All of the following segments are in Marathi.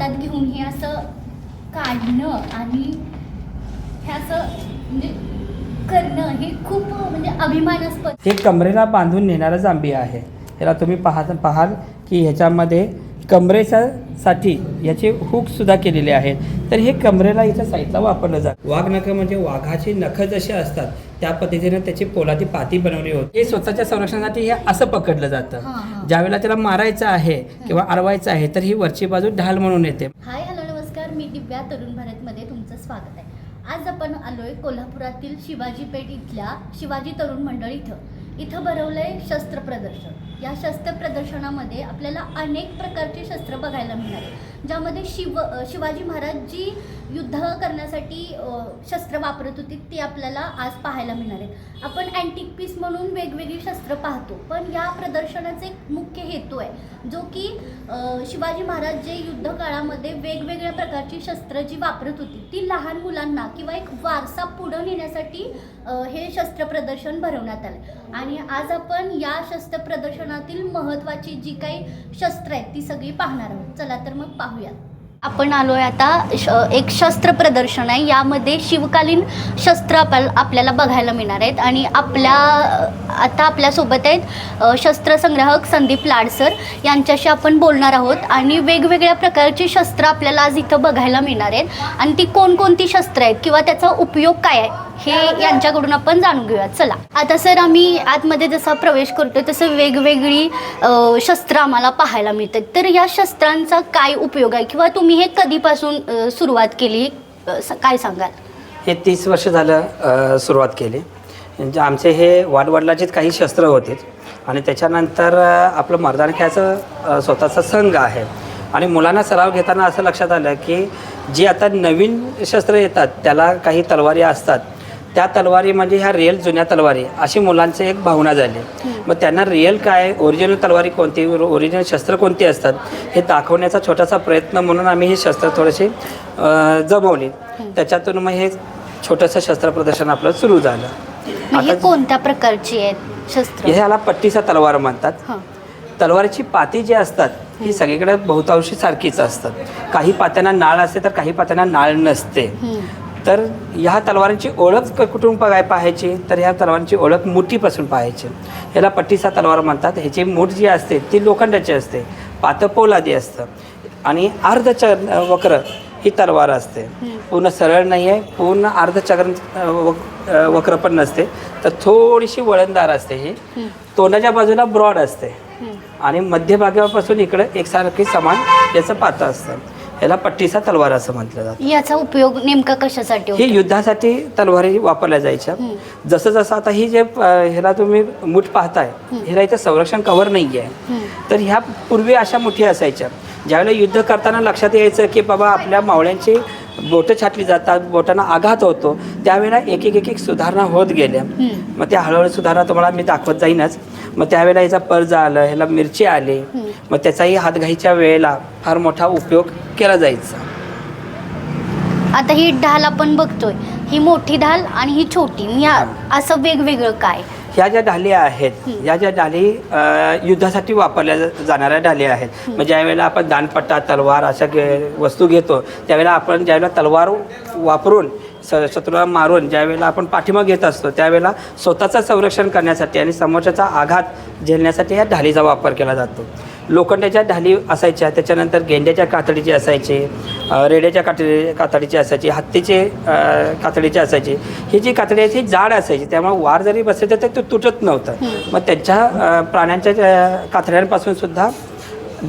हातात घेऊन हे असं काढणं आणि हे असं म्हणजे करणं हे खूप म्हणजे अभिमानास्पद. हे कमरेला बांधून नेणारं जांभी आहे. ह्याला तुम्ही पाहाल की ह्याच्यामध्ये कमरेसाठी याचे हुकसुद्धा केलेले आहेत. तर हे कमरेला इथं साईडला वापरलं जातं. वाघनखं म्हणजे वाघाची नखं जशी असतात त्या पद्धतीने त्याची पोलादी पाती बनवली होती. हे स्वतःच्या संरक्षणासाठी हे असं पकडलं जातं. ज्यावेळेला त्याला मारायचं आहे किंवा अडवायचं आहे तर ही वरची बाजू ढाल म्हणून येते. हाय हॅलो नमस्कार, मी दिव्या तरुण भारतमध्ये तुमचं स्वागत आहे. आज आपण आलोय कोल्हापुरातील शिवाजी पेठ इथल्या शिवाजी तरुण मंडळ इथं भरवलंय शस्त्र प्रदर्शन. या शस्त्र प्रदर्शनामध्ये आपल्याला अनेक प्रकारचे शस्त्र बघायला मिळणार आहे, ज्यामध्ये शिवाजी महाराज जी युद्ध करण्यासाठी शस्त्र वापरत होती ती आपल्याला आज पाहायला मिळणार आहेत. आपण अँटिक पीस म्हणून वेगवेगळी शस्त्र पाहतो, पण या प्रदर्शनाचा एक मुख्य हेतू आहे जो की शिवाजी महाराज जे युद्ध काळामध्ये वेगवेगळ्या प्रकारची शस्त्र जी वापरत होती ती लहान मुलांना किंवा एक वारसा पुढे नेण्यासाठी हे शस्त्र प्रदर्शन भरवण्यात आले. आणि आज आपण या शस्त्र प्रदर्शनातील महत्त्वाची जी काही शस्त्र आहेत ती सगळी पाहणार आहोत. चला तर मग पाहूया. आपण आलोय आता एक शस्त्र प्रदर्शन आहे, यामध्ये शिवकालीन शस्त्र आपल्याला बघायला मिळणार आहेत. आणि आता आपल्यासोबत आहेत शस्त्रसंग्राहक संदीप लाडसर, यांच्याशी आपण बोलणार आहोत. आणि वेगवेगळ्या प्रकारची शस्त्र आपल्याला आज इथं बघायला मिळणार आहेत आणि ती कोणकोणती शस्त्र आहेत किंवा त्याचा उपयोग काय आहे हे यांच्याकडून आपण जाणून घेऊया. चला आता सर, आम्ही आतमध्ये जसा प्रवेश करतोय तसं वेगवेगळी शस्त्र आम्हाला पाहायला मिळतात. तर या शस्त्रांचा काय उपयोग आहे किंवा तुम्ही हे कधीपासून सुरुवात केली काय सांगाल? हे 30 वर्ष झालं सुरुवात केली. म्हणजे आमचे हे वाडवडिलाचेच काही शस्त्र होते आणि त्याच्यानंतर आपलं मर्दानख्याचं स्वतःचा संघ आहे. आणि मुलांना सराव घेताना असं लक्षात आलं की जी आता नवीन शस्त्र येतात त्याला काही तलवारी असतात, त्या तलवारी म्हणजे ह्या रिअल जुन्या तलवारी अशी मुलांची एक भावना झाली. मग त्यांना रिअल काय, ओरिजिनल तलवारी कोणती, ओरिजिनल शस्त्र कोणती असतात हे दाखवण्याचा छोटासा प्रयत्न म्हणून आम्ही ही शस्त्र थोडीशी जमवली. त्याच्यातून मग हे छोटंसं शस्त्र प्रदर्शन आपलं सुरू झालं. आता कोणत्या प्रकारची आहेत शस्त्र? ह्याला पट्टीचा तलवार म्हणतात. तलवारीची पाती जी असतात ही सगळीकडे बहुतांशी सारखीच असतात. काही पात्यांना नाळ असते तर काही पात्यांना नाळ नसते. तर ह्या तलवारींची ओळख कुठून पाहायची तर ह्या तलवारींची ओळख मुठीपासून पाहायची. ह्याला पट्टीचा तलवार म्हणतात. ह्याची मूठ जी असते ती लोखंडाची असते, पातं पोलादी असतं आणि वक्र ही तलवार असते. पूर्ण सरळ नाही आहे, पूर्ण वक्र पण नसते, तर थोडीशी वळणदार असते. ही तोंडाच्या बाजूला ब्रॉड असते आणि मध्यभागापासून इकडे एकसारखी समान याचं पातं असतं. याला पट्टीचा तलवार असं म्हटलं जातं. याचा उपयोग नेमका कशासाठी? ही युद्धासाठी तलवारी वापरल्या जायच्या. जसं जसं आता ही जे ह्याला तुम्ही मूठ पाहताय ह्याला इथं संरक्षण कव्हर नाही आहे. तर ह्या पूर्वी अशा मुठी असायच्या. ज्यावेळेला युद्ध करताना लक्षात यायचं की बाबा आपल्या मावळ्यांची बोटं छाटली जातात, बोटांना आघात होतो, त्यावेळेला एक एक सुधारणा होत गेल्या. मग त्या हळूहळू सुधारणा तुम्हाला मी दाखवत जाईनच. मग त्यावेळेला याचा पर्ज आलं, ह्याला मिरची आली, मग त्याचाही हातघाईच्या वेळेला फार मोठा उपयोग केला जायचा. आता ही ढाल आपण बघतोय, ही मोठी ढाल आणि ही छोटी, असं वेगवेगळं काय? ह्या ज्या ढाली आहेत या ज्या ढाली युद्धासाठी वापरल्या जाणाऱ्या ढाली आहेत. म्हणजे ज्यावेळेला आपण दानपट्टा, तलवार अशा वस्तू घेतो त्यावेळेला आपण ज्यावेळेला तलवार वापरून शत्रूला मारून ज्यावेळेला आपण पाठीमाग घेत असतो त्यावेळेला स्वतःचं संरक्षण करण्यासाठी आणि समोरच्याचा आघात झेलण्यासाठी ह्या ढालीचा वापर केला जातो. लोखंडाच्या ढाली असायच्या, त्याच्यानंतर गेंड्याच्या कातडीची असायची, रेड्याच्या कातडीची असायची, हत्तीचे कातडीची असायची. ही जी कातडी आहे ती जाड असायची, त्यामुळे वार जरी बसले तर ते तुटत नव्हतं. मग त्यांच्या प्राण्यांच्या कातड्यांपासून सुद्धा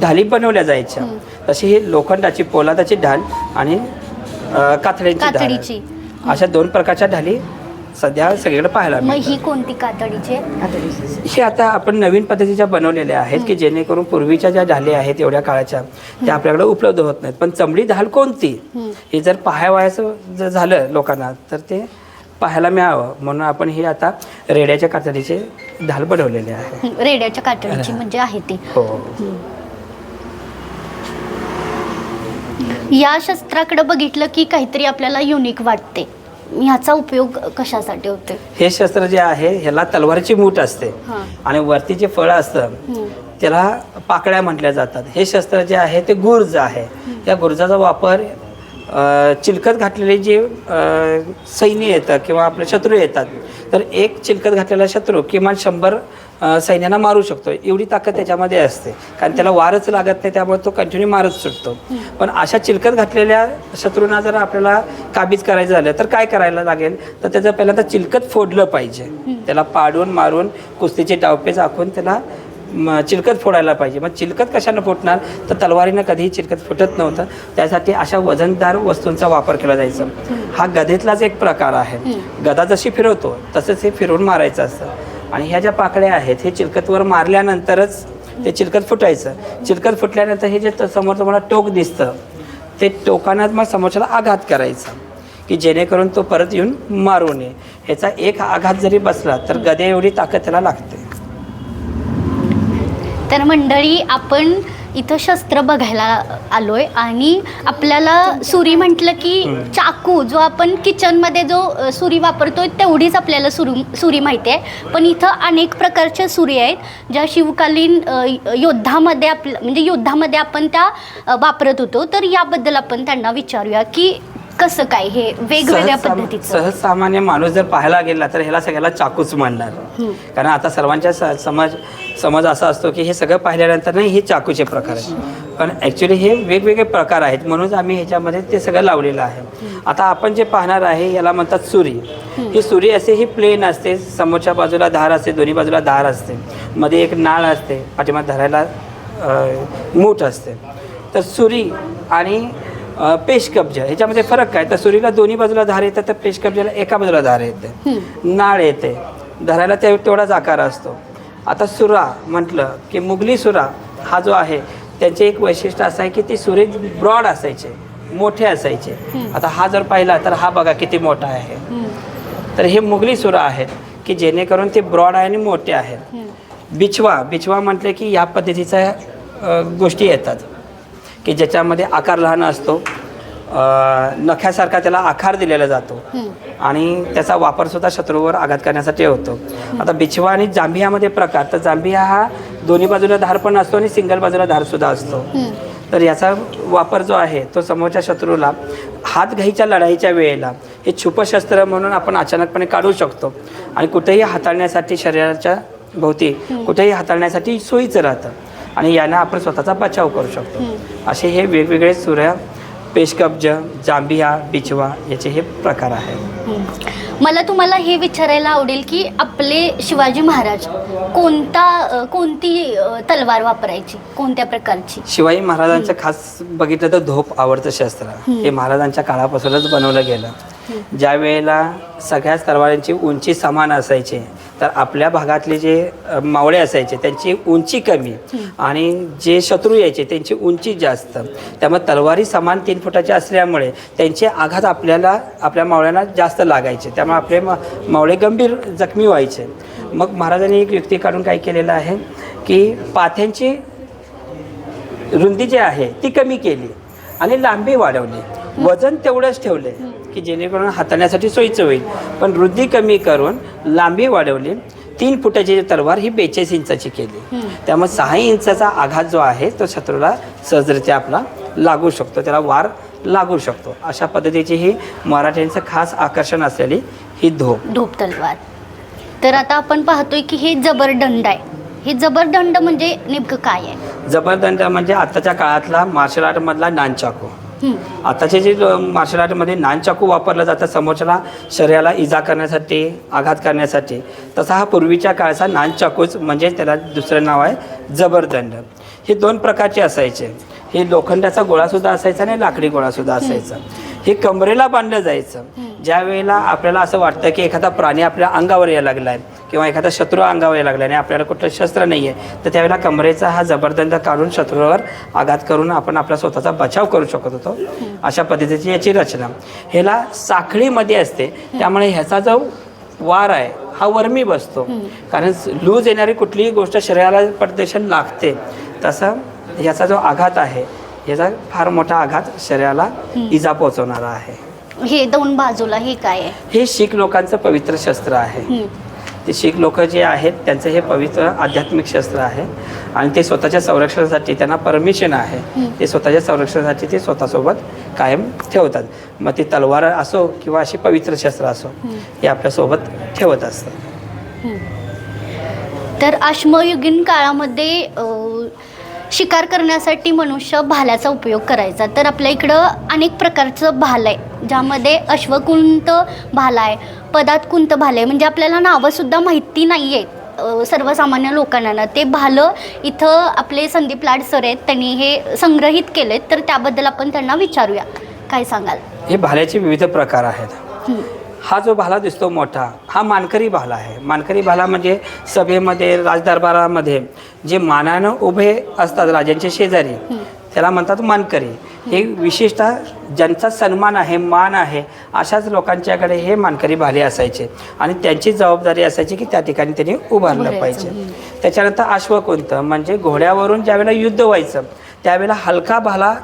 ढाली बनवल्या जायच्या. तशी ही लोखंडाची पोलादाची ढाल आणि कातड्यांची ढाल अशा 2 प्रकारच्या ढाली सध्या सगळीकडे पाहायला मिळतात. मग ही कोणती कातडीची? हे आता आपण नवीन पद्धतीच्या बनवलेल्या आहेत की जेणेकरून पूर्वीच्या ज्या ढाली आहेत एवढ्या काळाच्या त्या आपल्याकडे उपलब्ध होत नाहीत. पण चमडी ढाल कोणती हे जर पाहावयाचं जर झालं लोकांना तर ते पाहायला मिळावं म्हणून आपण हे आता रेड्याच्या कातडीचे ढाल बनवलेले आहे. रेड्याच्या कातडीची म्हणजे आहे ती. हो. या शस्त्राकडे बघितलं की काहीतरी आपल्याला युनिक वाटते. ह्याचा उपयोग कशासाठी होते? हे शस्त्र जे आहे ह्याला तलवारीची मूठ असते आणि वरती जे फळ असतं त्याला पाकळ्या म्हटल्या जातात. हे शस्त्र जे आहे ते गुर्ज आहे. या गुर्जाचा वापर चिलखत घातलेले जे सैन्य येतात किंवा आपले शत्रू येतात, तर एक चिलखत घातलेला शत्रू किमान 100 सैन्यांना मारू शकतो. एवढी ताकद त्याच्यामध्ये असते, कारण त्याला वारच लागत नाही, त्यामुळे तो कंटिन्यू मारत सुटतो. पण अशा चिलखत घातलेल्या शत्रूंना जर आपल्याला काबीज करायचं झालं तर काय करायला लागेल, तर त्याचं पहिल्यांदा चिलखत फोडलं पाहिजे. त्याला पाडून मारून कुस्तीचे डावपेच आखून त्याला चिलखत फोडायला पाहिजे. मग चिलखत कशानं फुटणार, तर तलवारीनं कधीही चिलखत फुटत नव्हतं. त्यासाठी अशा वजनदार वस्तूंचा वापर केला जायचा. हा गदेतलाच एक प्रकार आहे. गदा जशी फिरवतो तसंच हे फिरवून मारायचं असतं. आणि ह्या ज्या पाकळ्या आहेत हे चिलखतवर मारल्यानंतरच ते चिलखत फुटायचं. चिलखत फुटल्यानंतर हे जे समोर तुम्हाला टोक दिसतं, ते टोकानं मग समोरच्याला आघात करायचा, की जेणेकरून तो परत येऊन मारू नये. ह्याचा एक आघात जरी बसला तर गदे एवढी ताकद त्याला लागते. तर मंडळी, आपण इथं शस्त्र बघायला आलोय आणि आपल्याला सुरी म्हटलं की चाकू, जो आपण किचनमध्ये जो सुरी वापरतोय तेवढीच आपल्याला सुरी माहिती आहे. पण इथं अनेक प्रकारच्या सुरी आहेत ज्या शिवकालीन युद्धामध्ये म्हणजे युद्धामध्ये आपण त्या वापरत होतो. तर याबद्दल आपण त्यांना विचारूया की कसं काय हे वेगवेगळ्या पद्धतीचं. सहजसामान्य माणूस जर पाहायला गेला तर ह्याला सगळ्याला चाकूच म्हणणार. कारण आता सर्वांच्या समज असा असतो की हे सगळं पाहिल्यानंतर नाही हे चाकूचे प्रकार आहेत. पण ॲक्च्युली हे वेगवेगळे प्रकार आहेत, म्हणून आम्ही ह्याच्यामध्ये ते सगळं लावलेलं आहे. आता आपण जे पाहणार आहे याला म्हणतात सुरी. ही सुरी असे ही प्लेन असते, समोरच्या बाजूला धार असते, दोन्ही बाजूला धार असते, मध्ये एक नाळ असते, पाठीमागे धरायला मूठ असते. तर सुरी आणि पेशकब्ज ह्याच्यामध्ये फरक काय, तर सुरीला दोन्ही बाजूला धार येतात, तर पेशकब्जाला एका बाजूला धार येते, नाळ येते, धरायला तेवढाच आकार असतो. आता सुरा म्हटलं की मुघली सुरा हा जो आहे त्यांचे एक वैशिष्ट्य असं आहे की ते सुरे ब्रॉड असायचे, मोठे असायचे. आता हा जर पाहिला तर हा बघा किती मोठा आहे. तर हे मुघली सुरा आहेत की जेणेकरून ते ब्रॉड आहे आणि मोठे आहेत. बिछवा म्हटलं की या पद्धतीच्या गोष्टी येतात की ज्याच्यामध्ये आकार लहान असतो, नख्यासारखा त्याला आकार दिलेला जातो आणि त्याचा वापरसुद्धा शत्रूवर आघात करण्यासाठी होतो. आता बिछवा आणि जांभियामध्ये प्रकार, तर जांभिया हा दोन्ही बाजूला धार पण असतो आणि सिंगल बाजूला धारसुद्धा असतो. तर याचा वापर जो आहे तो समोरच्या शत्रूला हात घ्यायच्या लढाईच्या वेळेला हे छुपशस्त्र म्हणून आपण अचानकपणे काढू शकतो आणि कुठेही हाताळण्यासाठी, शरीराच्या भोवती कुठेही हाताळण्यासाठी सोयीचं राहतं आणि यानं आपण स्वतःचा बचाव करू शकतो. असे हे वेगवेगळे सुऱ्या, पेशकब्ज, जांभिया, बिछवा याचे हे प्रकार आहेत. मला तुम्हाला हे विचारायला आवडेल की आपले शिवाजी महाराज कोणती तलवार वापरायची, कोणत्या प्रकारची? शिवाजी महाराजांचं खास बघितलं तर धोप आवडतं शस्त्र. हे महाराजांच्या काळापासूनच बनवलं गेलं. ज्या वेळेला सगळ्याच तलवारींची उंची समान असायची, तर आपल्या भागातले जे मावळे असायचे त्यांची उंची कमी आणि जे शत्रू यायचे त्यांची उंची जास्त. त्यामुळे तलवारी समान 3 फुटाच्या असल्यामुळे त्यांचे आघात आपल्या मावळ्यांना जास्त लागायचे, त्यामुळे आपले मावळे गंभीर जखमी व्हायचे. मग महाराजांनी एक युक्ती काढून काय केलेलं आहे की पाथ्यांची रुंदी जी आहे ती कमी केली आणि लांबी वाढवली, वजन तेवढंच ठेवले की जेणेकरून हाताळण्यासाठी सोयीचं होईल, पण रुंदी कमी करून लांबी वाढवली. 3 फुटाची तलवार ही 42 इंचाची केली. त्यामुळे 6 इंचाचा आघात जो आहे तो शत्रूला सहजरित्या आपला लागू शकतो, त्याला वार लागू शकतो. अशा पद्धतीची ही मराठ्यांचं खास आकर्षण असलेली ही धोप तलवार. तर आता आपण पाहतोय की हे जबरदंड आहे. हे जबरदंड म्हणजे नेमकं काय आहे? जबरदंड म्हणजे आताच्या काळातला मार्शल आर्टमधला नानचाकू. आताचे जे मार्शल आर्टमध्ये नानचाकू वापरलं जातं समोरच्याला शरीराला इजा करण्यासाठी, आघात करण्यासाठी, तसा हा पूर्वीच्या काळाचा नानचाकूच, म्हणजे त्याला दुसरं नाव आहे जबरदंड. हे 2 प्रकारचे असायचे. हे लोखंडाचा गोळासुद्धा असायचा आणि लाकडी गोळासुद्धा असायचा. हे कमरेला बांधलं जायचं. ज्या वेळेला आपल्याला असं वाटतं की एखादा प्राणी आपल्या अंगावर यायला लागला आहे किंवा एखादा शत्रू अंगावर यायला लागला आणि आपल्याला कुठलं शस्त्र नाही आहे, तर त्यावेळेला कमरेचा हा जबरदंड काढून शत्रूवर आघात करून आपण आपला स्वतःचा बचाव करू शकत होतो. अशा पद्धतीची याची रचना. ह्याला साखळीमध्ये असते, त्यामुळे ह्याचा जो वार आहे हा वरमी बसतो, कारण लूज येणारी कुठलीही गोष्ट शरीराला प्रदर्शन लागते. तसं याचा जो आघात आहे याचा फार मोठा आघात शरीराला इजा पोहोचवणारा आहे. हे 2 बाजूला हे काय आहे? हे शीख लोकांचं पवित्र शस्त्र आहे. ते शीख लोक जे आहेत त्यांचं हे पवित्र आध्यात्मिक शस्त्र आहे आणि ते स्वतःच्या संरक्षणासाठी त्यांना परमिशन आहे ते स्वतःच्या संरक्षणासाठी ते स्वतःसोबत कायम ठेवतात. मग ती तलवार असो किंवा अशी पवित्र शस्त्र असो हे आपल्यासोबत ठेवत असतात. तर अश्मयुगीन काळामध्ये शिकार करण्यासाठी मनुष्य भाल्याचा उपयोग करायचा. तर आपल्या इकडं अनेक प्रकारचं भाल आहे, ज्यामध्ये अश्वकुंत भाला आहे, पदातकुंत भाला आहे. म्हणजे आपल्याला नावंसुद्धा माहिती नाही आहेत सर्वसामान्य लोकांना. ते भालं इथं आपले संदीप लाड सर आहेत, त्यांनी हे संग्रहित केलेत. तर त्याबद्दल आपण त्यांना विचारूया, काय सांगाल? हे भाल्याचे विविध प्रकार आहेत. हा जो भाला दिसतो मोठा, हा मानकरी भाला आहे. मानकरी भाला म्हणजे सभेमध्ये, राजदरबारामध्ये जे मानानं उभे असतात राजांचे शेजारी, त्याला म्हणतात मानकरी. हे विशेषतः ज्यांचा सन्मान आहे, मान आहे, अशाच लोकांच्याकडे हे मानकरी भाले असायचे आणि त्यांची जबाबदारी असायची की त्या ठिकाणी त्यांनी उभारलं पाहिजे. त्याच्यानंतर अश्वकुंत म्हणजे घोड्यावरून ज्यावेळेला युद्ध व्हायचं त्यावेळेला हलका भाला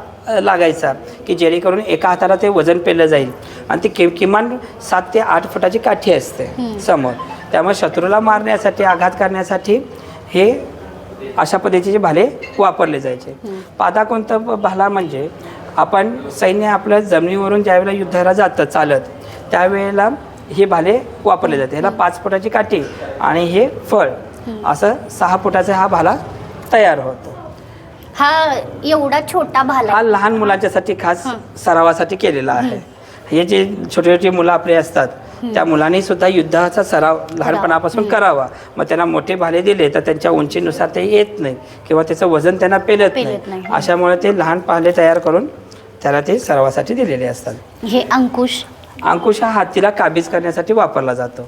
लागायचा की जेणेकरून एका हाताला ते वजन पेललं जाईल आणि ती किमान 7 ते 8 फुटाची काठी असते समोर. त्यामुळे शत्रूला मारण्यासाठी, आघात करण्यासाठी हे अशा पद्धतीचे भाले वापरले जायचे. पादाकुंत भाला म्हणजे आपण सैन्य आपल्या जमिनीवरून ज्यावेळेला युद्धाला जातं चालत त्यावेळेला हे भाले वापरले जाते. ह्याला 5 फुटाची काठी आणि हे फळ असं 6 फुटाचा हा भाला तयार होतो. हा एवढा छोटा भाला हा लहान मुलांच्यासाठी खास सरावासाठी केलेला आहे. हे जे छोटे छोटे मुलं आपले असतात त्या मुलांनी सुद्धा युद्धाचा सराव लहानपणापासून करावा. मग त्यांना मोठे भाले दिले तर त्यांच्या उंचीनुसार ते येत नाही किंवा त्याचं वजन त्यांना पेलत नाही. अशामुळे ते लहान भाले तयार करून त्याला ते सरावासाठी दिलेले असतात. हे अंकुश हा हत्तीला काबीज करण्यासाठी वापरला जातो.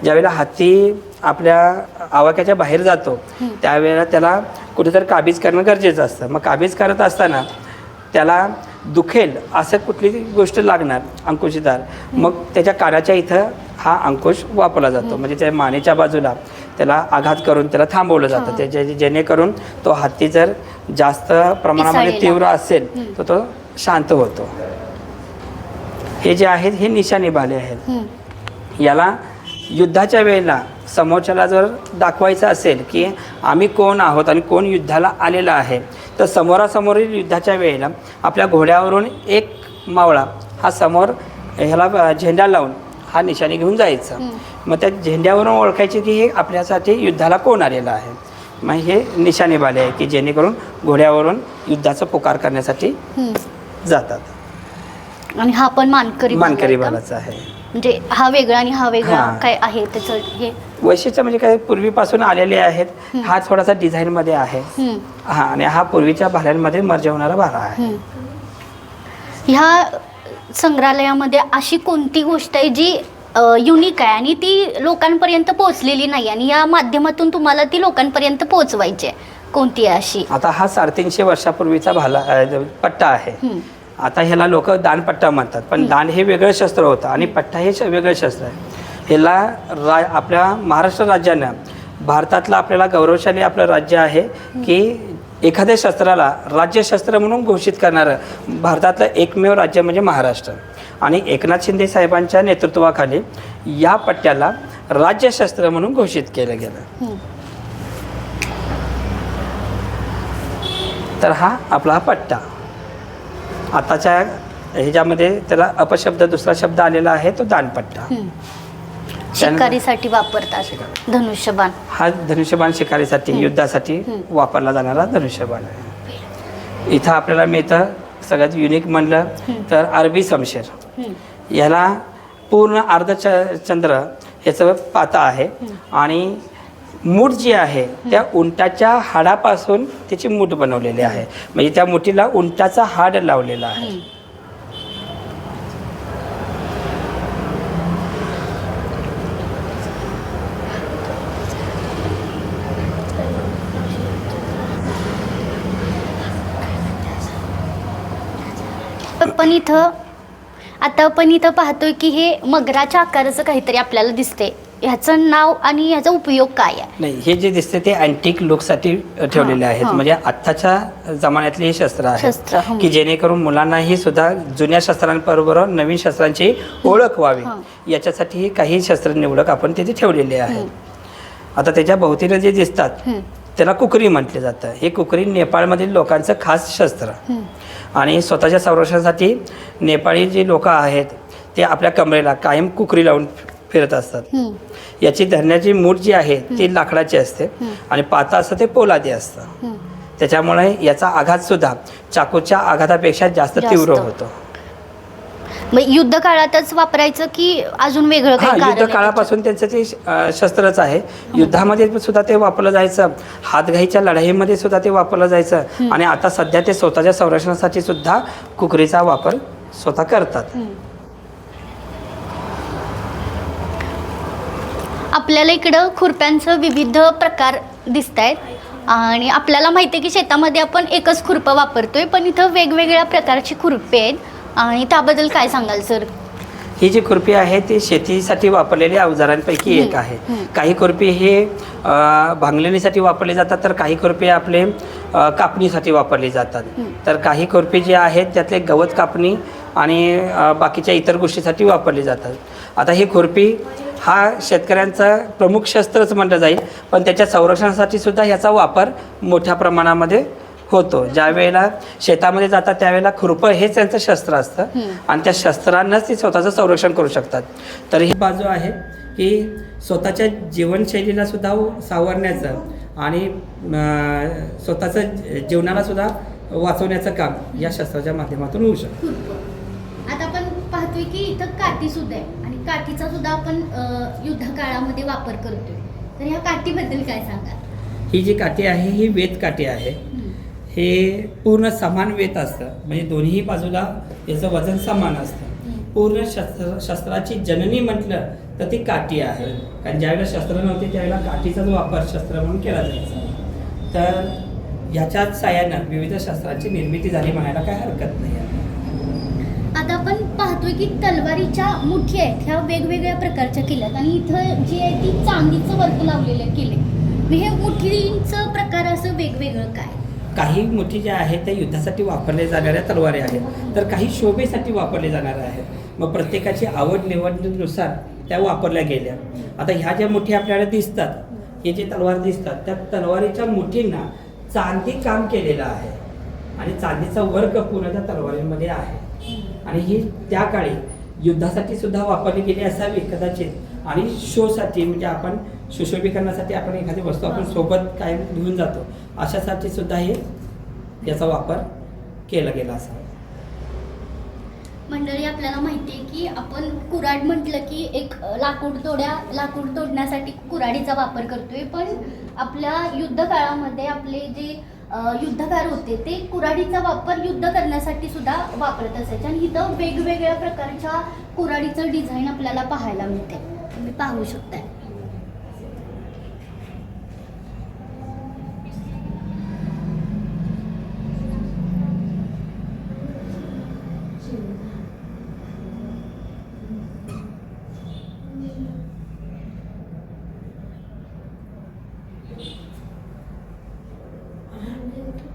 ज्यावेळेला हत्ती आपल्या आवाक्याच्या बाहेर जातो त्यावेळेला त्याला कुठेतरी काबीज करणं गरजेचं असतं. मग काबीज करत असताना त्याला दुखेल असं कुठली गोष्ट लागणार अंकुशदार, मग त्याच्या कानाच्या इथं हा अंकुश वापरला जातो. म्हणजे त्या मानेच्या बाजूला त्याला आघात करून त्याला थांबवलं जातं. ते जेणेकरून तो हत्ती जर जास्त प्रमाणामध्ये तीव्र असेल तर तो शांत होतो. हे जे आहेत हे निशाणी भाले आहेत. याला युद्धाच्या वेळेला समोरच्याला जर दाखवायचं असेल की आम्ही कोण आहोत आणि कोण युद्धाला आलेला आहे तर समोरासमोरील युद्धाच्या वेळेला आपल्या घोड्यावरून एक मावळा हा समोर ह्याला झेंडा लावून हा निशाणी घेऊन जायचा. मग त्या झेंड्यावरून ओळखायचे की हे आपल्यासाठी युद्धाला कोण आलेलं आहे. मग हे निशाणी भाले आहे की जेणेकरून घोड्यावरून युद्धाचा पुकार करण्यासाठी जातात. आणि हा पण मानकरी भालाचा आहे. म्हणजे हा वेगळा आणि हा वेगळा काय आहे त्याचं हे वैशिष्ट्य म्हणजे काय पूर्वीपासून आलेले आहेत. हा थोडासा डिझाईन मध्ये आहे हा आणि हा पूर्वीच्या भाल्यांमध्ये मर्ज होणारा भाला आहे. ह्या संग्रहालयामध्ये अशी कोणती गोष्ट आहे जी युनिक आहे आणि ती लोकांपर्यंत पोहोचलेली नाही आणि या माध्यमातून तुम्हाला ती लोकांपर्यंत पोहोचवायची आहे, कोणती आहे अशी? आता हा 350 वर्षापूर्वीचा भाला पट्टा आहे. आता ह्याला लोक दानपट्टा म्हणतात, पण दान हे वेगळं शस्त्र होतं आणि पट्टा हे वेगळं शस्त्र आहे. ह्याला आपल्या महाराष्ट्र राज्यानं भारतातलं आपल्याला गौरवशाली आपलं राज्य आहे की एखाद्या शस्त्राला राज्यशस्त्र म्हणून घोषित करणारं भारतातलं एकमेव राज्य म्हणजे महाराष्ट्र. आणि एकनाथ शिंदे साहेबांच्या नेतृत्वाखाली या पट्ट्याला राज्यशस्त्र म्हणून घोषित केलं गेलं. तर हा आपला पट्टा आताच्या ह्याच्यामध्ये त्याला अपशब्द दुसरा शब्द आलेला आहे तो दानपट्टा. शिकारीसाठी वापरतात धनुष्यबाण. हा धनुष्यबाण शिकारीसाठी युद्धासाठी वापरला जाणारा धनुष्यबाण आहे. इथं आपल्याला मिळतं सगळ्यात युनिक म्हणलं तर अरबी शमशेर. याला पूर्ण अर्धचंद्र याचं पाता आहे आणि मूठ जी आहे त्या उंटाच्या हाडापासून त्याची मूठ बनवलेली आहे. म्हणजे त्या मुठीला उंटाचा हाड लावलेला आहे. पण इथं आता आपण इथं पाहतोय की हे मगराच्या आकाराचं काहीतरी आपल्याला दिसते. ह्याचं नाव आणि ह्याचा उपयोग काय आहे? नाही, हे जे दिसते ते अँटिक लुकसाठी ठेवलेले आहेत. म्हणजे आत्ताच्या जमान्यातली ही शस्त्र शस्त्र, आहेत की जेणेकरून मुलांनाही सुद्धा जुन्या शस्त्रांबरोबर नवीन शस्त्रांची ओळख व्हावी याच्यासाठी काही शस्त्र निवडक आपण तिथे ठेवलेले आहेत. आता त्याच्या भोवतीनं जे दिसतात त्याला कुकरी म्हटले जातं. हे कुकरी नेपाळमधील लोकांचं खास शस्त्र आणि स्वतःच्या संरक्षणासाठी नेपाळी जे लोक आहेत ते आपल्या कमरेला कायम कुकरी लावून फिरत असतात. याची धरण्याची मूठ जी आहे ती लाकडाची असते आणि पाता असतं ते पोलादी असतं. त्याच्यामुळे याचा आघात सुद्धा चाकूच्या आघातापेक्षा जास्त तीव्र होतो. मग युद्ध काळातच वापरायचं की अजून वेगळं काही कारण युद्ध आहे काळापासून त्यांचं ते शस्त्रच आहे. युद्धामध्ये सुद्धा ते वापरलं जायचं, हातघाईच्या लढाईमध्ये सुद्धा ते वापरलं जायचं आणि आता सध्या ते स्वतःच्या संरक्षणासाठी सुद्धा कुकरीचा वापर स्वतः करतात. आपल्याला इकडं खुरप्यांचं विविध प्रकार दिसत आहेत आणि आपल्याला माहिती आहे की शेतामध्ये आपण एकच खुरपं वापरतोय, पण इथं वेगवेगळ्या प्रकारची खुरपे आहेत आणि त्याबद्दल काय सांगाल सर? ही जी खुरपी आहे ती शेतीसाठी वापरलेल्या अवजारांपैकी एक आहे. काही खुरपी हे भांगलणीसाठी वापरली जातात, तर काही खुरपी आपले कापणीसाठी वापरली जातात. तर काही खुरपी जे आहेत त्यातले गवत कापणी आणि बाकीच्या इतर गोष्टीसाठी वापरली जातात. आता ही खुरपी हा शेतकऱ्यांचा प्रमुख शस्त्रच म्हटलं जाईल, पण त्याच्या संरक्षणासाठी सुद्धा ह्याचा वापर मोठ्या प्रमाणामध्ये होतो. ज्या वेळेला शेतामध्ये जातात त्यावेळेला खुरपं हेच त्यांचं शस्त्र असतं आणि त्या शस्त्रांनाच ते स्वतःचं संरक्षण करू शकतात. तर ही बाजू आहे की स्वतःच्या जीवनशैलीला सुद्धा सावरण्याचं आणि स्वतःचं जीवनाला सुद्धा वाचवण्याचं काम या शस्त्राच्या माध्यमातून होऊ शकतं. आता आपण पाहतोय की इथं काठी सुद्धा आहे आणि काठीचा सुद्धा आपण युद्ध काळामध्ये वापर करतोय, तर ह्या काठीबद्दल काय सांगा? ही जी काठी आहे ही वेत काठी आहे. हे पूर्ण समान वेत असतं, म्हणजे दोन्ही बाजूला याचं वजन समान असतं. पूर्ण शस्त्राची जननी म्हटलं तर ती काठी आहे, कारण ज्यावेळेला शस्त्र नव्हते त्यावेळेला काठीचाच वापर शस्त्र म्हणून केला जायचा. तर ह्याच्याच साहाय्यानं विविध शस्त्रांची निर्मिती झाली म्हणायला काही हरकत नाही आहे. आता आपण पाहतोय की तलवारीच्या मुठी आहेत ह्या वेगवेगळ्या प्रकारच्या केल्यात आणि इथं जी आहे ती चांदीचं वर्क लावलेलं केले. हे मुठींचं प्रकार असं वेगवेगळं काय? काही मुठी ज्या आहेत त्या युद्धासाठी वापरले जाणाऱ्या तलवारी आहेत, तर काही शोभेसाठी वापरले जाणाऱ्या आहेत. मग प्रत्येकाची आवड निवडीनुसार त्या वापरल्या गेल्या. आता ह्या ज्या मुठी आपल्याला दिसतात, हे जे तलवार दिसतात त्या तलवारीच्या मुठींना चांदी काम केलेलं आहे आणि चांदीचा वर्क पूर्ण त्या तलवारीमध्ये आहे आणि ही त्या काळी युद्धासाठी सुद्धा वापरली गेली असावी कदाचित. आणि शोसाठी म्हणजे आपण सुशोभीकरणासाठी आपण एखादी वस्तू आपण सोबत काय घेऊन जातो अशासाठी सुद्धा हे याचा वापर केला गेला असावा. मंडळी, आपल्याला माहिती आहे की आपण कुऱ्हाड म्हटलं की एक लाकूड तोडण्यासाठी कुऱ्हाडीचा वापर करतोय, पण आपल्या युद्ध काळामध्ये आपले जे युद्धकार होते ते कुऱ्हाडीचा वापर युद्ध करण्यासाठी सुद्धा वापरत असायचे आणि इथं वेगवेगळ्या प्रकारच्या कुऱ्हाडीचं डिझाईन आपल्याला पाहायला मिळते. तुम्ही पाहू शकताय.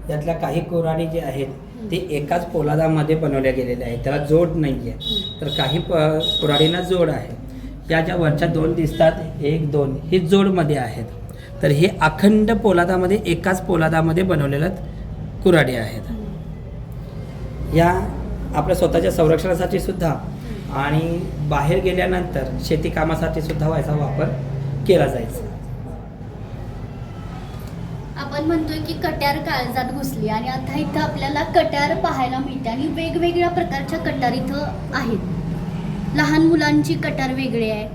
यातल्या काही कुऱ्हाडी जे आहेत ते एकाच पोलादामध्ये बनवल्या गेलेल्या आहेत, त्याला जोड नाही आहे. तर काही कुऱ्हाडींना जोड आहे. या ज्या वरच्या दोन दिसतात 1, 2 हे जोडमध्ये आहेत. तर हे अखंड पोलादामध्ये एकाच पोलादामध्ये बनवलेल्या कुऱ्हाडी आहेत. या आपल्या स्वतःच्या संरक्षणासाठी सुद्धा आणि बाहेर गेल्यानंतर शेती कामासाठी सुद्धा याचा वापर केला जायचा. आपण म्हणतोय की कट्यार काळजात घुसली आणि आता इथं आपल्याला कट्यार पाहायला मिळते आणि वेगवेगळ्या प्रकारच्या कट्यार इथं आहेत. लहान मुलांची कट्यार वेगळी आहे,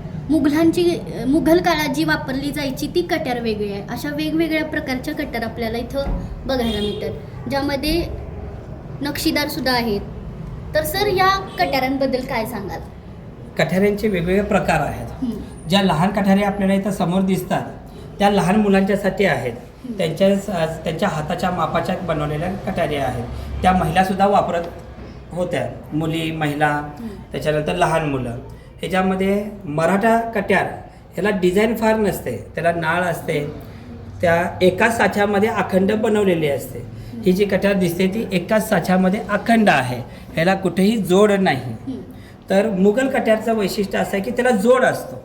मुघल काळात जी वापरली जायची ती कट्यार वेगळी आहे. अशा वेगवेगळ्या प्रकारच्या कट्यार आपल्याला इथं बघायला मिळतात, ज्यामध्ये नक्षीदार सुद्धा आहेत. तर सर, या कट्यारांबद्दल काय सांगाल? कट्याऱ्यांचे वेगवेगळे प्रकार आहेत. ज्या लहान कट्यारे आपल्याला इथं समोर दिसतात त्या लहान मुलांच्यासाठी आहेत. त्यांच्या हाताच्या मापाच्या बनवलेल्या कट्यारे आहेत. त्या महिलासुद्धा वापरत होत्या, मुली, महिला, त्याच्यानंतर लहान मुलं. ह्याच्यामध्ये मराठा कट्यार ह्याला डिझाईन फार नसते, त्याला नाळ असते, त्या एकाच साच्यामध्ये अखंड बनवलेली असते. ही जी कट्यार दिसते ती एकाच साच्यामध्ये अखंड आहे, ह्याला कुठेही जोड नाही. तर मुघल कट्यारचं वैशिष्ट्य असं आहे की त्याला जोड असतो,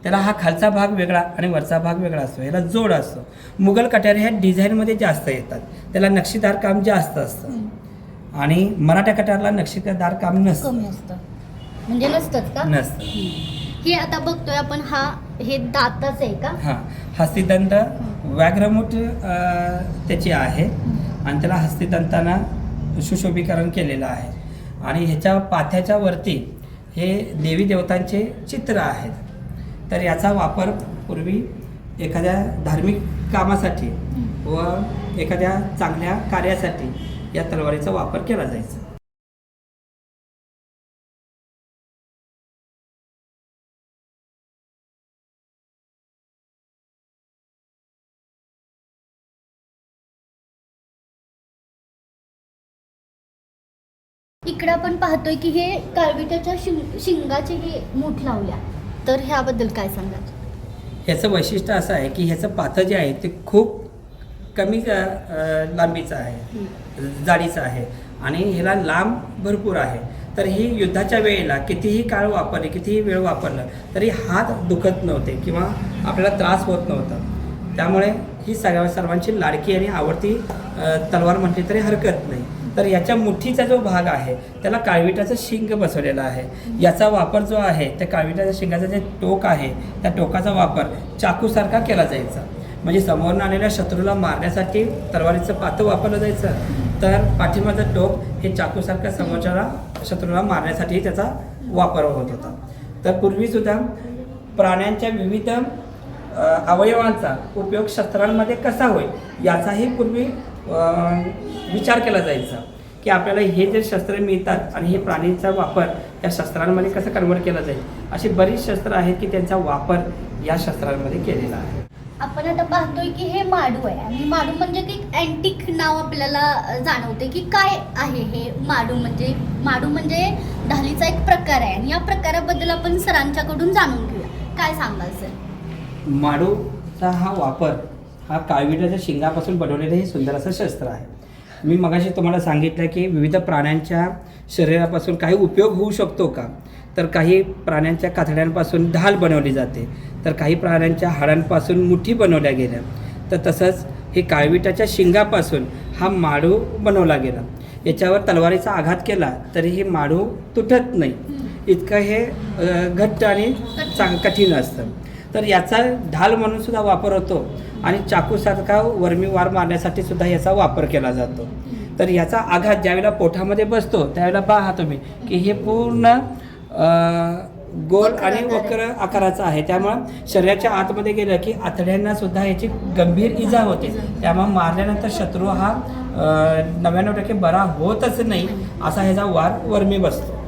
त्याला हा खालचा भाग वेगळा आणि वरचा भाग वेगळा असतो, ह्याला जोड असतो. मुघल कट्यार ह्या डिझाईनमध्ये जास्त येतात, त्याला नक्षीदार काम जास्त असतं आणि मराठा कट्यारला नक्षीदार काम नसतं. कमी असतं म्हणजे नसतंच का? नसतं. हे आता बघतोय आपण, हे दातच आहे का? हां, हस्तिदंत व्याघ्रमुठ त्याची आहे आणि त्याला हस्तिदंतानं सुशोभीकरण केलेलं आहे आणि ह्याच्या पाथ्याच्या वरती हे देवी देवतांचे चित्र आहेत. तर याचा वापर पूर्वी एखाद्या धार्मिक कामासाठी व एखाद्या चांगल्या कार्यासाठी या तलवारीचा वापर केला जायचा. इकडं आपण पाहतोय की हे काळविटाच्या शिंगाचे हे मूठ लावल्या, तर ह्याबद्दल काय सांगाल? ह्याचं वैशिष्ट्य असं आहे की ह्याचं पाथं जे आहे ते खूप कमी लांबीचं आहे, जाडीचं आहे आणि ह्याला लांब भरपूर आहे. तर ही युद्धाच्या वेळेला कितीही काळ वापरले, कितीही वेळ वापरलं तरी हात दुखत नव्हते किंवा आपल्याला त्रास होत नव्हता. त्यामुळे ही सर्वांची लाडकी आणि आवडती तलवार म्हटली तरी हरकत नाही. तर याच्या मुठीचा जो भाग आहे त्याला काळविटाचं शिंग बसवलेलं आहे. याचा वापर जो आहे त्या काळविटाच्या शिंगाचं जे टोक आहे त्या टोकाचा वापर चाकूसारखा केला जायचा. म्हणजे समोरून आलेल्या शत्रूला मारण्यासाठी तलवारीचं पातं वापरलं जायचं, तर पाठीमागचं टोक हे चाकूसारखं समोरच्या शत्रूला मारण्यासाठी त्याचा वापर होत होता. तर पूर्वीसुद्धा प्राण्यांच्या विविध अवयवांचा उपयोग शस्त्रांमध्ये कसा होईल याचाही पूर्वी विचार केला जायचा की आपल्याला हे जे शस्त्र मिळतात आणि हे प्राणींचा वापर या शस्त्रांमध्ये कसं कन्वर्ट केला जाईल. अशी बरीच शस्त्र आहेत की त्यांचा वापर या शस्त्रांमध्ये केलेला आहे. आपण आता पाहतोय की हे माडू आहे आणि माडू म्हणजे की अँटिक नाव आपल्याला जाणवते की काय आहे हे माडू म्हणजे ढालीचा एक प्रकार आहे आणि या प्रकाराबद्दल आपण सरांच्याकडून जाणून घेऊया. काय सांगाल सर? माडूचा हा वापर हा काळविटाच्या शिंगापासून बनवलेलं हे सुंदर असं शस्त्र आहे. मी मगाशी तुम्हाला सांगितलं की विविध प्राण्यांच्या शरीरापासून काही उपयोग होऊ शकतो का, तर काही प्राण्यांच्या कातड्यांपासून ढाल बनवली जाते, तर काही प्राण्यांच्या हाडांपासून मुठी बनवल्या गेल्या, तर तसंच हे काळविटाच्या शिंगापासून हा माडू बनवला गेला. याच्यावर तलवारीचा आघात केला तरी हे माडू तुटत नाही, इतकं हे घट्ट आणि कठीण असतं. तर याचा ढाल म्हणून सुद्धा वापर होतो आणि चाकूसारखा वर्मी वार मारण्यासाठी सुद्धा याचा वापर केला जातो. तर याचा आघात ज्यावेळेला पोटामध्ये बसतो त्यावेळेला पहा तुम्ही की हे पूर्ण गोल आणि वक्र आकाराचा आहे. त्यामुळं शरीराच्या आतमध्ये गेलं की आतड्यांना सुद्धा याची गंभीर इजा होते. त्यामुळे मारल्यानंतर शत्रू हा 99% बरा होतच नाही असा ह्याचा वार वर्मी बसतो.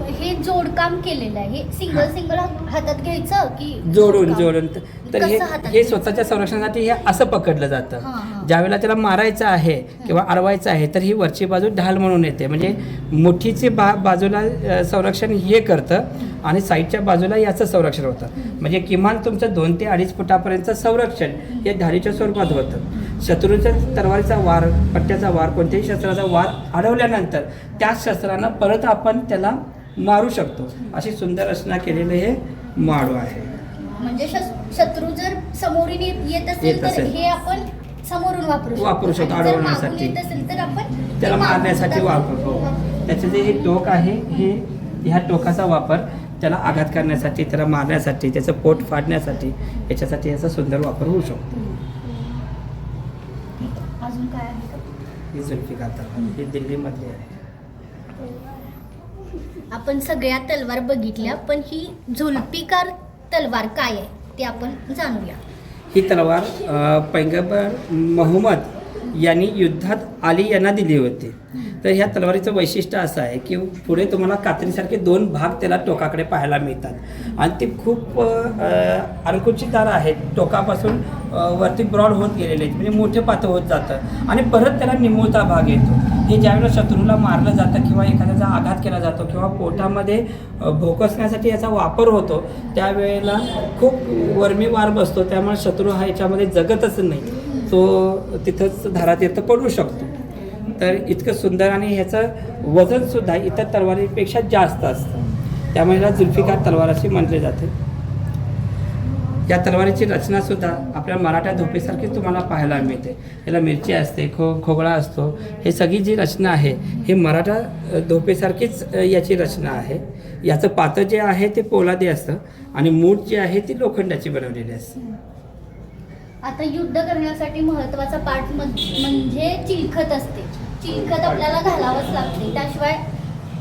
हे जोडकाम केलेलं आहे, हे सिंगल हातात घ्यायचं की जोडून तर कसं हे स्वतःच्या संरक्षणासाठी हे असं पकडलं जातं. ज्यावेळेला त्याला मारायचं आहे किंवा अडवायचं आहे तर ही वरची बाजू ढाल म्हणून येते. म्हणजे मुठीची बाजूला संरक्षण हे करतं आणि साईडच्या बाजूला याचं संरक्षण होतं. म्हणजे किमान तुमचं 2 ते 2.5 फुटापर्यंतचं संरक्षण हे ढालीच्या स्वरूपात होतं. शत्रूच्या तलवारीचा वार, पट्ट्याचा वार, कोणत्याही शस्त्राचा वार अडवल्यानंतर त्याच शस्त्रानं परत आपण त्याला मारू शकतो. अशी सुंदर रचना केलेलं हे माडू आहे. म्हणजे शत्रू जर समोरून येत असेल तर हे आपण समोरून वापरू शकतो अडवण्यासाठी, येत असेल तर आपण त्याला मारण्यासाठी वापरतो. त्याचे जे हे टोक आहे हे ह्या टोकाचा वापर त्याला आघात करण्यासाठी, त्याला मारण्यासाठी, त्याचं पोट फाडण्यासाठी, याच्यासाठी याचा सुंदर वापर होऊ शकतो. अजून काय आहे का? ही जुल्फिकार तलवार ही दिल्लीमधली आहे. आपण सगळ्या तलवार बघितल्या, पण ही झुल्फिकार तलवार काय आहे ते आपण जाणूया. ही तलवार पैगंबर मोहम्मद यांनी युद्धात अली यांना दिली होती. तर ह्या तलवारीचं वैशिष्ट्य असं आहे की पुढे तुम्हाला कात्रीसारखे 2 भाग त्याला टोकाकडे पाहायला मिळतात आणि ते खूप अंकुचितदार आहेत. टोकापासून वरती ब्रॉड होत गेलेले आहेत, म्हणजे मोठे पातळ होत जातं आणि परत त्याला निमुळता भाग येतो. हे ज्यावेळेला शत्रूला मारलं जातं किंवा एखाद्याचा आघात केला जातो किंवा पोटामध्ये भोकसण्यासाठी याचा वापर होतो, त्यावेळेला खूप वर्मी वार बसतो, त्यामुळे शत्रू हा याच्यामध्ये जगतच नाही, तो तिथंच धारातीर्थ पडू शकतो. तर इतकं सुंदर आणि ह्याचं वजनसुद्धा इतर तलवारीपेक्षा जास्त असतं, त्यामुळे याला जुल्फिकार तलवार अशी म्हटले जाते. या तलवारीची रचनासुद्धा आपल्या मराठा धोपेसारखी तुम्हाला पाहायला मिळते. याला मिरची असते, खोगळा असतो, हे सगळी जी रचना आहे हे मराठा धोपेसारखीच याची रचना आहे. याचं पातं जे आहे ते पोलादी असतं आणि मूठ जी आहे ती लोखंडाची बनवलेली असते. आता युद्ध करण्यासाठी महत्त्वाचा पार्ट म्हणजे चिलखत असते. चिलखत आपल्याला घालावंच लागते, त्याशिवाय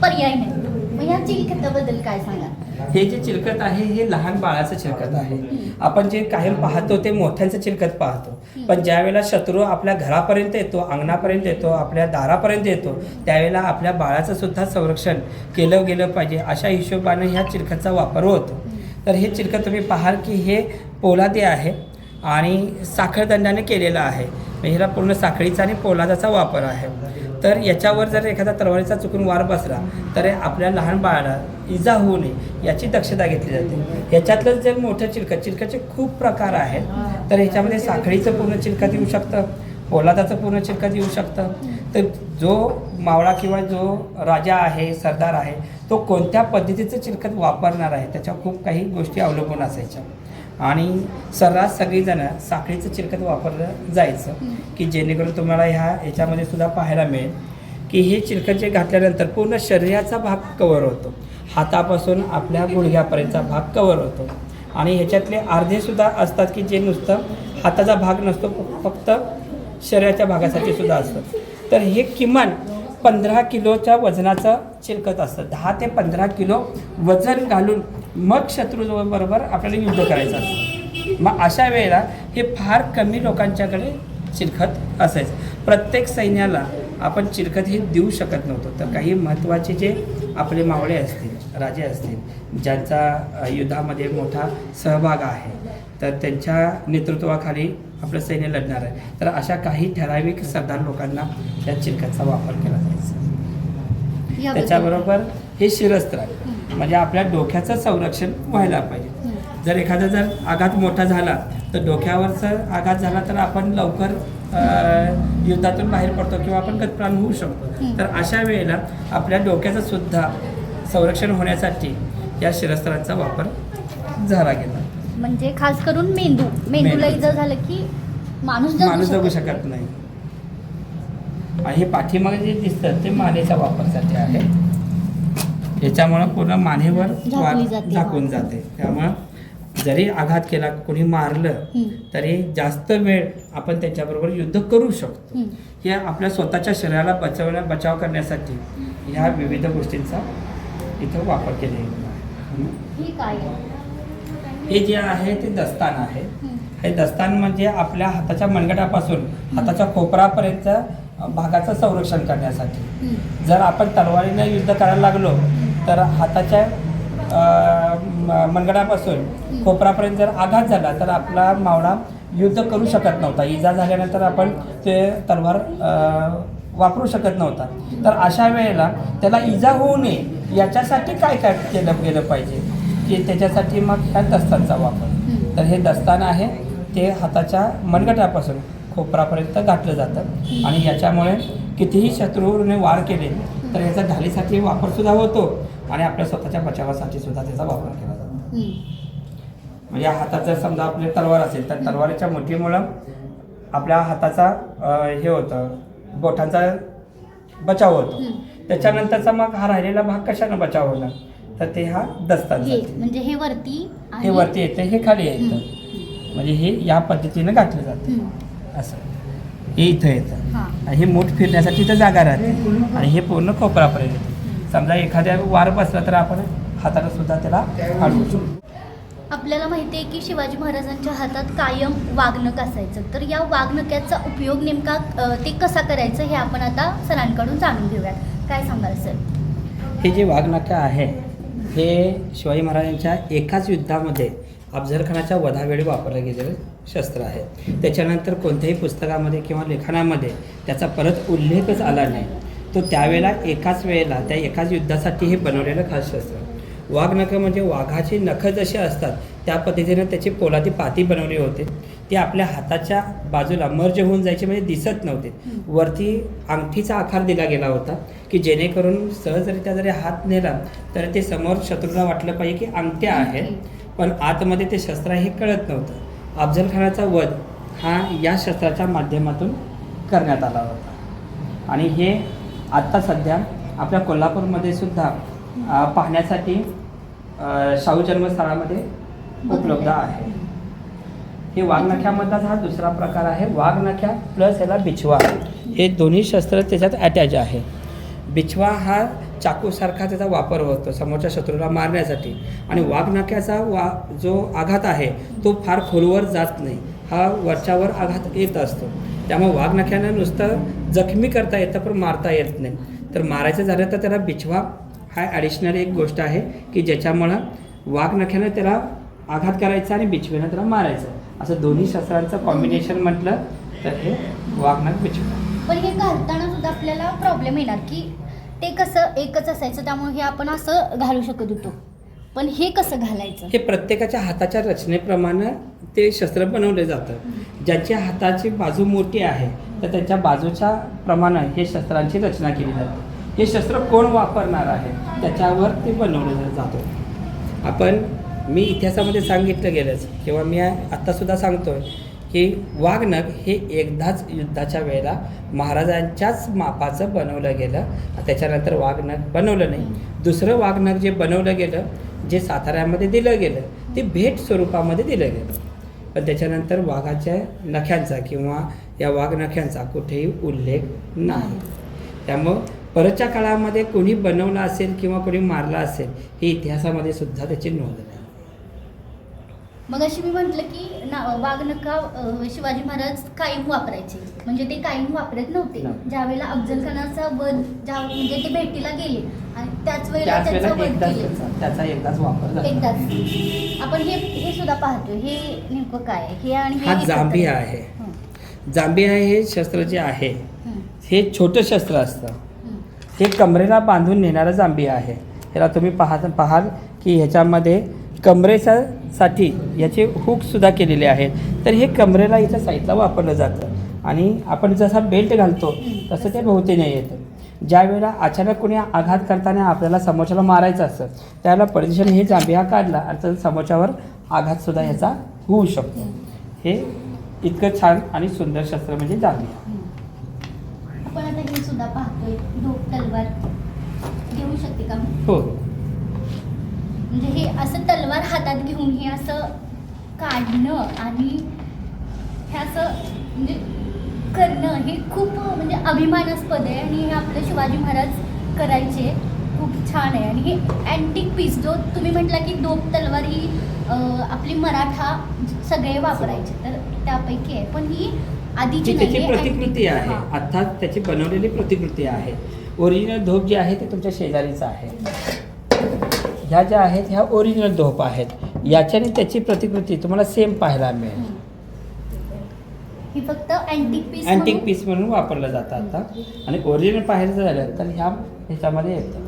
पर्याय नाही. मग या चिलखताबद्दल काय सांगा? हे जे चिलखत आहे हे लहान बाळाचं चिलखत आहे. आपण जे कायम पाहतो ते मोठ्यांचं चिलखत पाहतो, पण ज्या वेळेला शत्रू आपल्या घरापर्यंत येतो, अंगणापर्यंत येतो, आपल्या दारापर्यंत येतो, त्यावेळेला आपल्या बाळाचं सुद्धा संरक्षण केलं गेलं पाहिजे, अशा हिशोबाने ह्या चिलखतचा वापर होतो. तर हे चिलखत तुम्ही पाहाल की हे पोलादी आहे आणि साखळदंडाने केलेलं आहे. ह्याला पूर्ण साखळीचा आणि पोलादाचा वापर आहे. तर याच्यावर जर एखादा तलवारीचा चुकून वार बसला तर आपल्या लहान बाळाला इजा होऊ नये याची दक्षता घेतली जाते. ह्याच्यातलं जे मोठं चिलखतचे खूप प्रकार आहेत. तर ह्याच्यामध्ये साखळीचं पूर्ण चिलखत येऊ शकतं, पोलादाचं पूर्ण चिलखत येऊ शकतं. तर जो मावळा किंवा जो राजा आहे, सरदार आहे, तो कोणत्या पद्धतीचं चिलखत वापरणार आहे त्याच्यावर खूप काही गोष्टी अवलंबून असायच्या आणि सर्रास सगळीजणं साखळीचं चिलखत वापरलं जायचं की जेणेकरून तुम्हाला ह्याच्यामध्ये सुद्धा पाहायला मिळेल की हे चिलखत जे घातल्यानंतर पूर्ण शरीराचा भाग कवर होतो, हातापासून आपल्या गुडघ्यापर्यंतचा भाग कवर होतो आणि ह्याच्यातले अर्धेसुद्धा असतात की जे नुसतं हाताचा भाग नसतो, फक्त शरीराच्या भागासाठी सुद्धा असतं. तर हे किमान 15 किलोच्या वजनाचं चिलखत असतं. 10 ते 15 किलो वजन घालून मग शत्रूबरोबर आपल्याला युद्ध करायचं असतं. मग अशा वेळेला हे फार कमी लोकांच्याकडे चिलखत असायचं. प्रत्येक सैन्याला आपण चिलखत हे देऊ शकत नव्हतो. तर काही महत्त्वाचे जे आपले मावळे असतील, राजे असतील, ज्यांचा युद्धामध्ये मोठा सहभाग आहे, तर त्यांच्या नेतृत्वाखाली आपलं सैन्य लढणार आहे, तर अशा काही ठराविक सरदार लोकांना या चिलखतचा वापर केला जायचा. त्याच्याबरोबर हे शिरस्त्र म्हणजे आपल्या डोक्याचं संरक्षण व्हायला पाहिजे. जर एखादा जर आघात मोठा झाला तर डोक्यावरचा आघात झाला तर आपण लवकर युद्धातून बाहेर पडतो किंवा आपण गतप्राण होऊ शकतो. तर अशा वेळेला आपल्या डोक्याचं सुद्धा संरक्षण होण्यासाठी या शिरस्त्रांचा वापर झाला गेला. म्हणजे खास करून मेंदूला इजा झालं की माणूस जगू शकत नाही. आणि हे पाठीमागे जे दिसतं ते मानेच्या वापरासाठी आहे. याच्यामुळं पूर्ण मानेवर झाकून जाते. त्यामुळं जरी आघात केला, कोणी मारलं तरी जास्त वेळ आपण त्याच्याबरोबर युद्ध करू शकतो. हे आपल्या स्वतःच्या शरीराला बचाव करण्यासाठी ह्या विविध गोष्टींचा इथं वापर केलेला आहे. हे जे आहे ते दस्तान आहे. हे दस्तान म्हणजे आपल्या हाताच्या मनगटापासून हाताच्या खोपरापर्यंत भागाचं संरक्षण करण्यासाठी. जर आपण तलवारीनं युद्ध करायला लागलो तर हाताच्या मनगटापासून खोपरापर्यंत जर आघात झाला तर आपला मावळा युद्ध करू शकत नव्हता. इजा झाल्यानंतर आपण ते तलवार वापरू शकत नव्हता. तर अशा वेळेला त्याला इजा होऊ नये याच्यासाठी काय काय केलं गेलं पाहिजे की त्याच्यासाठी मग ह्या दस्तानचा वापर. तर हे दस्तान आहे ते हाताच्या मनगटापासून खोपरापर्यंत घातलं जातं आणि याच्यामुळे कितीही शत्रूने वार केले तर याचा ढालीसाठी वापरसुद्धा होतो आणि आपल्या स्वतःच्या बचावासाठी सुद्धा त्याचा वापर केला जातो. म्हणजे हातात जर समजा आपली तलवार असेल तर तलवारीच्या मुठीमुळं आपल्या हाताचा हे होतं, बोटांचा बचाव होतो. त्याच्यानंतरचा मग हा राहिलेला भाग कशानं बचाव होणार तर ते हा दस्तान म्हणजे हे वरती येते, हे खाली येतं. म्हणजे हे या पद्धतीनं घातलं जातं. असं हे इथं येतं. हे मूठ फिरण्यासाठी इथं जागा राहते आणि हे पूर्ण खोपरापर्यंत येते. समजा एखाद्या वार बसला तर आपण हाताला सुद्धा त्याला अडवू शकतो. आपल्याला माहिती आहे की शिवाजी महाराजांच्या हातात कायम वाघनख असायचं. तर या वाघनख्याचा उपयोग नेमका ते कसा करायचं हे आपण आता सरांकडून जाणून घेऊयात. काय सांगाल सर? हे जे वाघनख आहे हे शिवाजी महाराजांच्या एकाच युद्धामध्ये अफझलखानाच्या वधावेळी वापरलं गेलेलं शस्त्र आहे. त्याच्यानंतर कोणत्याही पुस्तकामध्ये किंवा लेखनामध्ये त्याचा परत उल्लेखच आला नाही. तो त्यावेळेला एकाच वेळेला त्या एकाच युद्धासाठी हे बनवलेलं खास शस्त्र. वाघनखं म्हणजे वाघाची नखं जशी असतात त्या पद्धतीनं त्याची पोलादी पाती बनवली होती. ती आपल्या हाताच्या बाजूला मर्ज होऊन जायची, म्हणजे दिसत नव्हते. वरती अंगठीचा आकार दिला गेला होता की जेणेकरून सहजरित्या जरी हात नेला तर ते समोर शत्रूला वाटलं पाहिजे की अंगठ्या आहेत, पण आतमध्ये ते शस्त्र हे कळत नव्हतं. अफजल खानाचा वध हा या शस्त्राच्या माध्यमातून करण्यात आला होता. आणि हे आत्ता सध्या आपल्या कोल्हापूरमध्ये सुद्धा पाहण्यासाठी शाहू जन्मस्थळामध्ये उपलब्ध आहे. हे वाघनख्यामधलाच हा दुसरा प्रकार आहे. वाघनख्या प्लस याला बिछवा, हे दोन्ही शस्त्र त्याच्यात अटॅच आहे. बिछवा हा चाकूसारखा त्याचा वापर होतो समोरच्या शत्रूला मारण्यासाठी, आणि वाघनख्याचा जो आघात आहे तो फार खोलवर जात नाही, हा वरच्यावर आघात येत असतो. त्यामुळे वाघनख्यानं नुसतं जखमी करता येतं पण मारता येत नाही. तर मारायचं झालं तर त्याला बिछवा हा ॲडिशनल एक गोष्ट आहे की ज्याच्यामुळं वाघनख्यानं त्याला आघात करायचा आणि बिछवेनं त्याला मारायचं, असं दोन्ही शस्त्रांचं कॉम्बिनेशन म्हटलं तर हे वाघनख बिछवा. पण हे घालताना सुद्धा आपल्याला प्रॉब्लेम येणार की ते कसं एकच असायचं, त्यामुळे हे आपण असं घालू शकत होतो, पण हे कसं घालायचं? हे प्रत्येकाच्या हाताच्या रचनेप्रमाणे ते शस्त्र बनवले जातं. ज्यांच्या हाताची बाजू मोठी आहे तर त्यांच्या बाजूच्या प्रमाणे हे शस्त्रांची रचना केली जाते. हे शस्त्र कोण वापरणार आहे त्याच्यावर ते बनवलं जातं. मी इतिहासामध्ये सांगितलं गेलंच किंवा मी आत्तासुद्धा सांगतो आहे की वाघनख हे एकदाच युद्धाच्या वेळेला महाराजांच्याच मापाचं बनवलं गेलं. त्याच्यानंतर वाघनख बनवलं नाही. दुसरं वाघनख जे बनवलं गेलं, जे साताऱ्यामध्ये दिलं गेलं, ते भेट स्वरूपामध्ये दिलं गेलं. पण त्याच्यानंतर वाघाच्या नख्यांचा किंवा या वाघनख्यांचा कुठेही उल्लेख नाही. त्यामुळं परतच्या काळामध्ये कोणी बनवलं असेल किंवा कोणी मारला असेल हे इतिहासामध्ये सुद्धा त्याची नोंद नाही. मग अशी मी म्हटलं की वाघनखा शिवाजी महाराज कायम वापरायचे, म्हणजे ते कायम वापरत नव्हते. ज्यावेळेला अफजल खानाचा वध म्हणजे ते भेटीला गेले आणि त्याच वेळेला त्याचा वध केला, त्याचा एकदाच वापर झाला. एकदाच. आपण हे सुद्धा पाहतो. हे नेमकं काय आहे? हे आणि हा जांभिया आहे. जांभिया हे शस्त्र जे आहे हे छोटं शस्त्र असतं. हे कमरेला बांधून नेणारं जांभिया आहे. ह्याला तुम्ही पाहाल की ह्याच्यामध्ये कमरेसाठी याचे हुकसुद्धा केलेले आहेत. तर हे कमरेला इथं साईडला वापरलं जातं आणि आपण जसा बेल्ट घालतो तसं ते भोवतीने येतं. ज्या वेळेला अचानक कोणी आघात करताना आपल्याला समोरच्याला मारायचं असतं त्यावेळेला परदेशाने हे जांभिया काढला आणि समोरच्यावर आघातसुद्धा ह्याचा होऊ शकतो. हे इतकं छान आणि सुंदर शस्त्र म्हणजे जांभिया. आपण आता हे सुद्धा पाहतोय, धोप तलवार घेऊ शकते का? हो. म्हणजे हे असं तलवार हातात घेऊन हे असं काढणं आणि हे असं म्हणजे करणं हे खूप म्हणजे अभिमानास्पद आहे आणि हे आपले शिवाजी महाराज करायचे. खूप छान आहे. आणि हे अँटिक पीस जो तुम्ही म्हटला की धोप तलवार ही आपली मराठा सगळे वापरायचे, तर त्यापैकी आहे. पण ही आधीची त्याची प्रतिकृती आहे, अर्थात त्याची बनवलेली प्रतिकृती आहे. ओरिजिनल धोप जे आहे ते तुमच्या शेजारीचं आहे. ह्या ज्या आहेत ह्या ओरिजिनल धोप आहेत. याच्याने त्याची प्रतिकृती तुम्हाला सेम पाहायला मिळेल. ही फक्त अँटिक पीस म्हणून वापरलं जातं आता. आणि ओरिजिनल पाहायचं झालं तर ह्याच्यामध्ये येतं.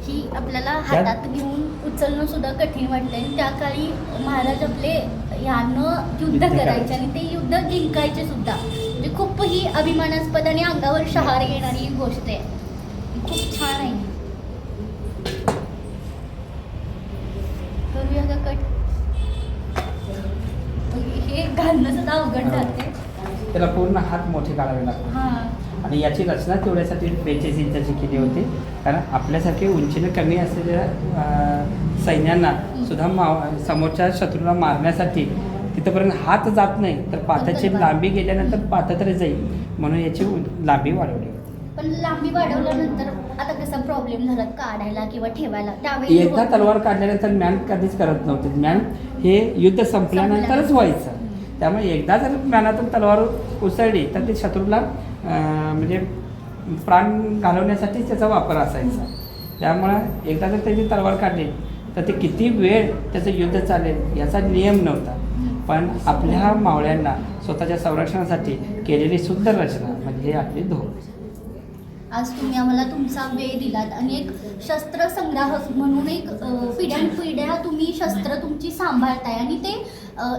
ही आपल्याला हातात घेऊन उचलणं सुद्धा कठीण वाटतंय. त्या काळी महाराज आपले यानं युद्ध करायचे आणि ते युद्ध जिंकायचे सुद्धा. म्हणजे खूप ही अभिमानास्पद आणि अंगावर शहार येणारी गोष्ट आहे. खूप छान आहे. करूया का कट? हे घालणं सुद्धा अवघड जाते. त्याला पूर्ण हात मोठे काढावे लागतात. हां. आणि याची रचना तेवढ्यासाठी 42 इंचाची केली होती, कारण आपल्यासारखे उंचीनं कमी असलेल्या सैन्यांना सुद्धा समोरच्या शत्रूला मारण्यासाठी तिथपर्यंत हात जात नाही, तर पाताची लांबी गेल्यानंतर पाता तरी जाईल म्हणून याची लांबी वाढवली. पण लांबी वाढवल्यानंतर आता कसा प्रॉब्लेम झाला काढायला किंवा ठेवायला? त्यावेळी एकदा तलवार काढल्यानंतर मॅन कधीच करत नव्हते. मॅन हे युद्ध संपल्यानंतरच व्हायचं. त्यामुळे एकदा जर मॅनातून तलवार उसळली तर ते शत्रूला म्हणजे प्राण घालवण्यासाठी त्याचा वापर असायचा. त्यामुळं एकदा जर त्याची तलवार काढली तर ते किती वेळ त्याचं युद्ध चालेल याचा नियम नव्हता. पण आपल्या मावळ्यांना स्वतःच्या संरक्षणासाठी केलेली सुंदर रचना म्हणजे हे आपली धोप. आज तुम्ही आम्हाला तुमचा वेळ दिलात आणि एक शस्त्र संग्राहक म्हणून एक पिढ्यानपिढ्या तुम्ही शस्त्र तुमची सांभाळताय आणि ते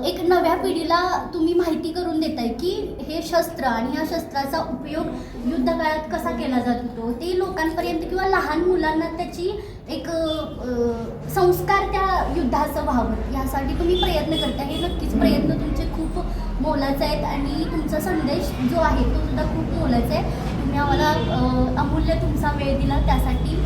एक नव्या पिढीला तुम्ही माहिती करून देताय की हे शस्त्र आणि या शस्त्राचा उपयोग युद्ध काळात कसा केला जात होतो ते लोकांपर्यंत किंवा लहान मुलांना त्याची एक संस्कार त्या युद्धाचं व्हावं यासाठी तुम्ही प्रयत्न करताय. हे नक्कीच प्रयत्न तुमचे खूप मोलाचे आहेत आणि तुमचा संदेश जो आहे तो सुद्धा खूप मोलाचा आहे. तुम्ही आम्हाला अमूल्य तुमचा वेळ दिला त्यासाठी